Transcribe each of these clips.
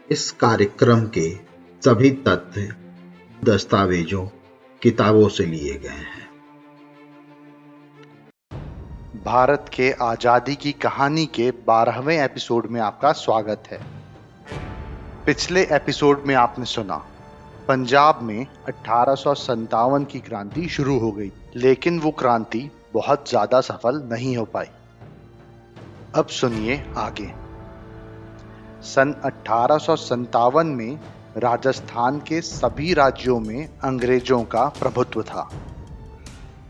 इस कार्यक्रम के सभी तथ्य दस्तावेजों, किताबों से लिए गए हैं। भारत के आजादी की कहानी के 12वें एपिसोड में आपका स्वागत है। पिछले एपिसोड में आपने सुना पंजाब में 1857 की क्रांति शुरू हो गई, लेकिन वो क्रांति बहुत ज्यादा सफल नहीं हो पाई। अब सुनिए आगे। सन 1857 में राजस्थान के सभी राज्यों में अंग्रेजों का प्रभुत्व था।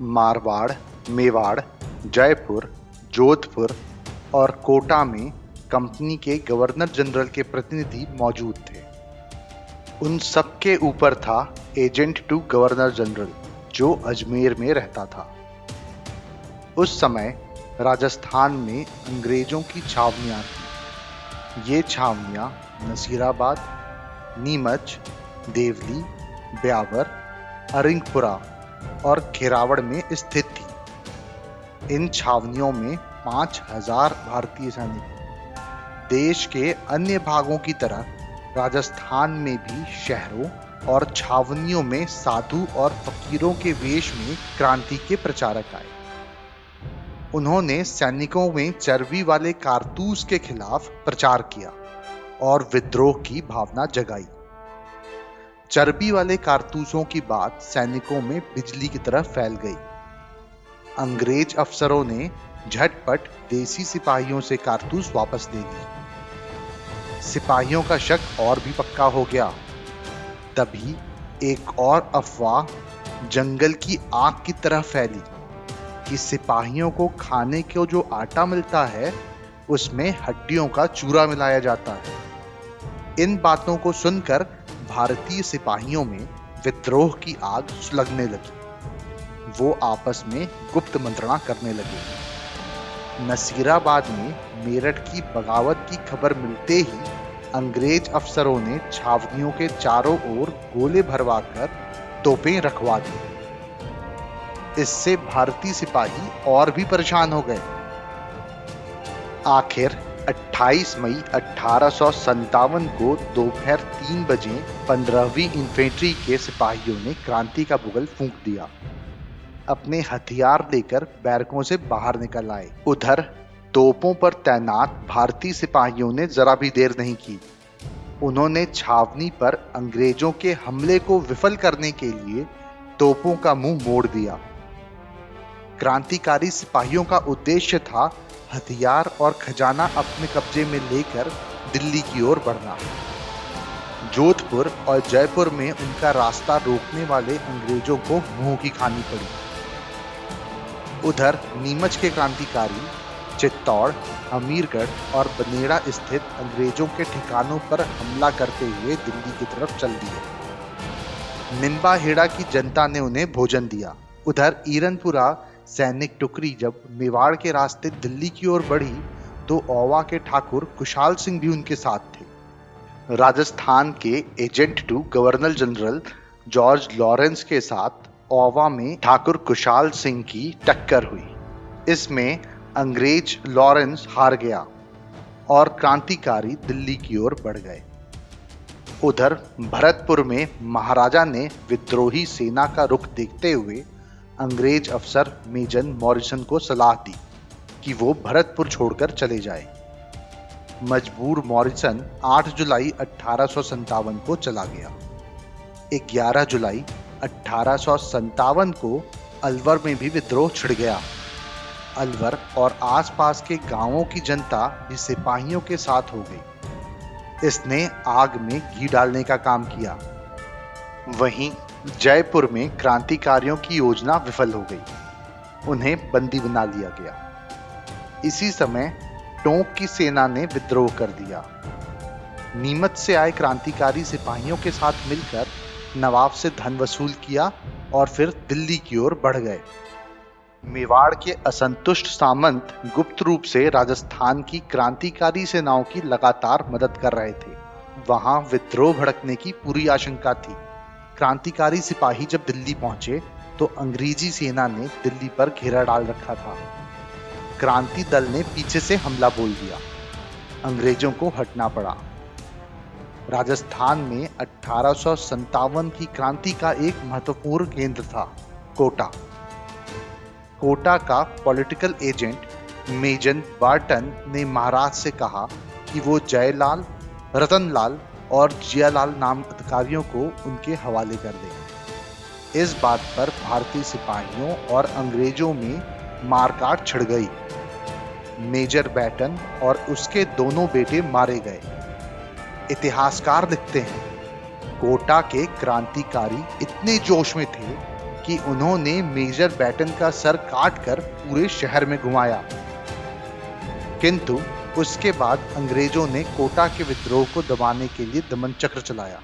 मारवाड़, मेवाड़, जयपुर, जोधपुर और कोटा में कंपनी के गवर्नर जनरल के प्रतिनिधि मौजूद थे। उन सब के ऊपर था एजेंट टू गवर्नर जनरल, जो अजमेर में रहता था। उस समय राजस्थान में अंग्रेजों की छावनियां थीं। ये छावनियां नसीराबाद, नीमच, देवली, ब्यावर, अरिंगपुरा और खेरावड़ में स्थित थी। इन छावनियों में 5000 भारतीय सैनिक। देश के अन्य भागों की तरह राजस्थान में भी शहरों और छावनियों में साधु और फकीरों के वेश में क्रांति के प्रचारक आए। उन्होंने सैनिकों में चर्बी वाले कारतूस के खिलाफ प्रचार किया और विद्रोह की भावना जगाई। चर्बी वाले कारतूसों की बात सैनिकों में बिजली की तरह फैल गई। अंग्रेज अफसरों ने झटपट देसी सिपाहियों से कारतूस वापस ले ली। सिपाहियों का शक और भी पक्का हो गया। तभी एक और अफवाह जंगल की आग की तरह फैली कि सिपाहियों को खाने को जो आटा मिलता है उसमें हड्डियों का चूरा मिलाया जाता है। इन बातों को सुनकर भारतीय सिपाहियों में विद्रोह की आग सुलगने लगी। वो आपस में गुप्त मंत्रणा करने लगे। नसीराबाद में मेरठ की बगावत की खबर मिलते ही अंग्रेज अफसरों ने छावनियों के चारों ओर गोले भरवाकर तोपें रखवा दी। इससे भारतीय सिपाही और भी परेशान हो गए। आखिर 28 मई 1857 को दोपहर 3 बजे 15वीं इन्फेंट्री के सिपाहियों ने क्रांति का बुगल फूंक दिया। अपने हथियार लेकर बैरकों से बाहर निकल आए। उधर तोपों पर तैनात भारतीय सिपाहियों ने जरा भी देर नहीं की। उन्होंने छावनी पर अंग्रेजों के हमले को विफल करने के लिए तोपों का मुंह मोड़ दिया। क्रांतिकारी सिपाहियों का उद्देश्य था हथियार और खजाना अपने कब्जे में लेकर दिल्ली की ओर बढ़ना। जोधपुर और जयपुर में उनका रास्ता रोकने वाले अंग्रेजों को मुंह की खानी पड़ी। उधर नीमच के क्रांतिकारी चित्तौड़, हमीरगढ़ और बनेड़ा स्थित अंग्रेजों के ठिकानों पर हमला करते हुए दिल्ली की तरफ चल दिए। निम्बाहेड़ा की जनता ने उन्हें भोजन दिया। उधर ईरनपुरा सैनिक टुकड़ी जब मेवाड़ के रास्ते दिल्ली की ओर बढ़ी तो औवा के ठाकुर कुशाल सिंह भी उनके साथ थे। राजस्थान के agent to governor general George Lawrence के साथ औवा में ठाकुर कुशाल सिंह की टक्कर हुई। इसमें अंग्रेज लॉरेंस हार गया और क्रांतिकारी दिल्ली की ओर बढ़ गए। उधर भरतपुर में महाराजा ने विद्रोही सेना का रुख देखते हुए अंग्रेज अफसर मेजर मॉरिसन को सलाह दी कि वो भरतपुर छोड़कर चले जाए। मजबूर मॉरिसन 8 जुलाई 1857 को चला गया। 11 जुलाई 1857 को अलवर में भी विद्रोह छिड़ गया। अलवर और आसपास के गांवों की जनता भी सिपाहियों के साथ हो गई। इसने आग में घी डालने का काम किया। वहीं जयपुर में क्रांतिकारियों की योजना विफल हो गई। उन्हें बंदी बना लिया गया। इसी समय टोंक की सेना ने विद्रोह कर दिया। नीमच से आए क्रांतिकारी सिपाहियों के साथ मिलकर नवाब से धन वसूल किया और फिर दिल्ली की ओर बढ़ गए। मेवाड़ के असंतुष्ट सामंत गुप्त रूप से राजस्थान की क्रांतिकारी सेनाओं की लगातार मदद कर रहे थे। वहां विद्रोह भड़कने की पूरी आशंका थी। क्रांतिकारी सिपाही जब दिल्ली पहुंचे तो अंग्रेजी सेना ने दिल्ली पर घेरा डाल रखा था। क्रांति दल ने पीछे से हमला बोल दिया। अंग्रेजों को हटना पड़ा। राजस्थान में 1857 की क्रांति का एक महत्वपूर्ण केंद्र था, कोटा। कोटा का पॉलिटिकल एजेंट मेजर बार्टन ने महाराज से कहा कि वो जयलाल, रतनलाल और जियालाल नाम अधिकारियों को उनके हवाले कर दें। इस बात पर भारतीय सिपाहियों और अंग्रेजों में मारकाट छिड़ गई। मेजर बैटन और उसके दोनों बेटे मारे गए। इतिहासकार लिखते हैं, कोटा के क्रांतिकारी इतने जोश में थे कि उन्होंने मेजर बैटन का सर काटकर पूरे शहर में घुमाया। किंतु उसके बाद अंग्रेजों ने कोटा के विद्रोह को दबाने के लिए दमन चक्र चलाया।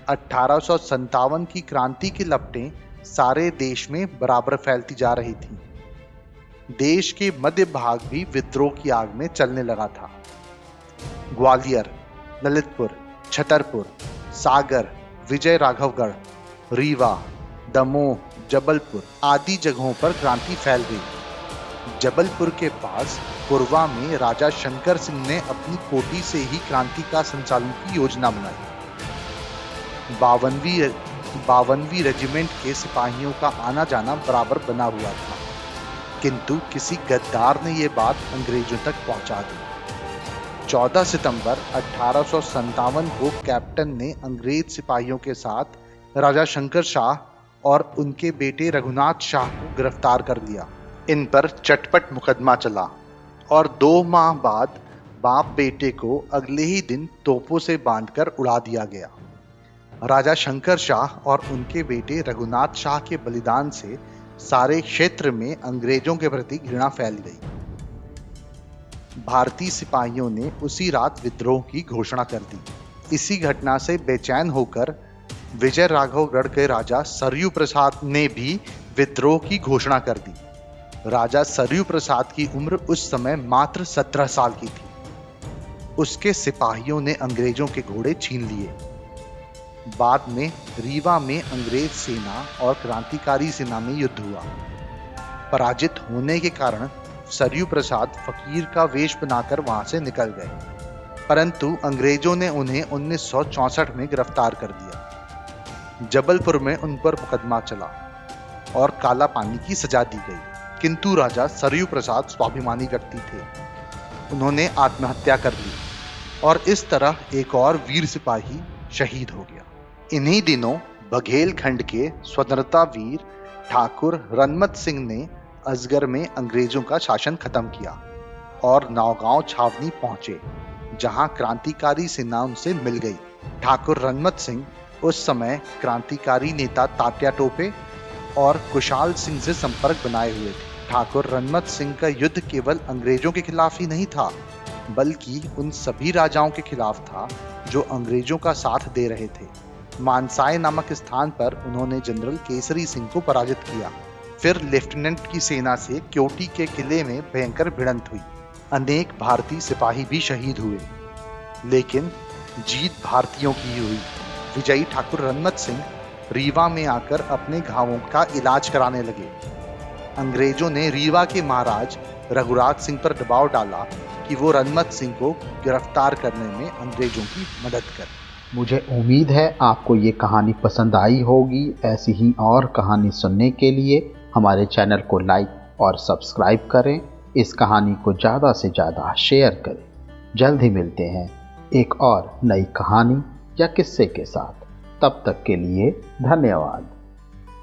1857 की क्रांति की लपटें सारे देश में बराबर फैलती जा रही थीं। देश के मध्य भाग भी विद्रोह की आग में चलने लगा था। ग्वालियर, ललितपुर, छतरपुर, सागर, विजय राघवगढ़, रीवा, दमोह, जबलपुर आदि जगहों पर क्रांति फैल गई। जबलपुर के पास कोरवा में राजा शंकर सिंह ने अपनी कोठी से ही क्रांति का संचालन की योजना बनाई। 52वीं रेजिमेंट के सिपाहियों का आना जाना बराबर बना हुआ था, किंतु किसी गद्दार ने यह बात अंग्रेजों तक पहुंचा दी। 14 सितंबर 1857 को कैप्टन ने अंग्रेज सिपाहियों के साथ राजा शंकर शाह और उनके बेटे रघुनाथ शाह को गिरफ्तार कर लिया। इन पर चटपट मुकदमा चला और 2 माह बाद बाप बेटे को अगले ही दिन तोपों से बांधकर उड़ा दिया गया। राजा शंकर शाह और उनके बेटे रघुनाथ शाह के बलिदान से सारे क्षेत्र में अंग्रेजों के प्रति घृणा फैल गई। भारतीय सिपाहियों ने उसी रात विद्रोह की घोषणा कर दी। इसी घटना से बेचैन होकर विजय राघवगढ़ के राजा सरयू प्रसाद ने भी विद्रोह की घोषणा कर दी। राजा सरयू प्रसाद की उम्र उस समय मात्र 17 साल की थी। उसके सिपाहियों ने अंग्रेजों के घोड़े छीन लिए। बाद में रीवा में अंग्रेज सेना और क्रांतिकारी सेना में युद्ध हुआ। पराजित होने के कारण सरयू प्रसाद फकीर का वेश बनाकर वहां से निकल गए, परंतु अंग्रेजों ने उन्हें 1964 में गिरफ्तार कर दिया। जबलपुर में उन पर मुकदमा चला और काला पानी की सजा दी गई, किंतु राजा सरयू प्रसाद स्वाभिमानी व्यक्ति थे। उन्होंने आत्महत्या कर ली और इस तरह एक और वीर सिपाही शहीद हो गया। इन्हीं दिनों बघेल खंड के स्वतंत्रता वीर ठाकुर रनमत सिंह ने असगर में अंग्रेजों का शासन खत्म किया और नौगांव छावनी पहुंचे, जहां क्रांतिकारी सेना उनसे मिल गई। ठाकुर रनमत सिंह उस समय क्रांतिकारी नेता तात्या टोपे और कुशाल सिंह से संपर्क बनाए हुए थे। ठाकुर रनमत सिंह का युद्ध केवल अंग्रेजों के खिलाफ ही नहीं था, बल्कि उन सभी राजाओं के खिलाफ था जो अंग्रेजों का साथ दे रहे थे। मानसाय नामक स्थान पर उन्होंने जनरल केसरी सिंह को पराजित किया। फिर लेफ्टिनेंट की सेना से क्योटी के किले में भयंकर भिड़ंत हुई। अनेक भारतीय सिपाही भी शहीद हुए, लेकिन जीत भारतीयों की ही हुई। विजयी ठाकुर रनमत सिंह रीवा में आकर अपने घावों का इलाज कराने लगे। अंग्रेजों ने रीवा के महाराज रघुराज सिंह पर दबाव डाला कि वो रनमत सिंह को गिरफ्तार करने में अंग्रेजों की मदद करें। मुझे उम्मीद है आपको ये कहानी पसंद आई होगी। ऐसी ही और कहानी सुनने के लिए हमारे चैनल को लाइक और सब्सक्राइब करें। इस कहानी को ज़्यादा से ज़्यादा शेयर करें। जल्द ही मिलते हैं एक और नई कहानी या किस्से के साथ। तब तक के लिए धन्यवाद।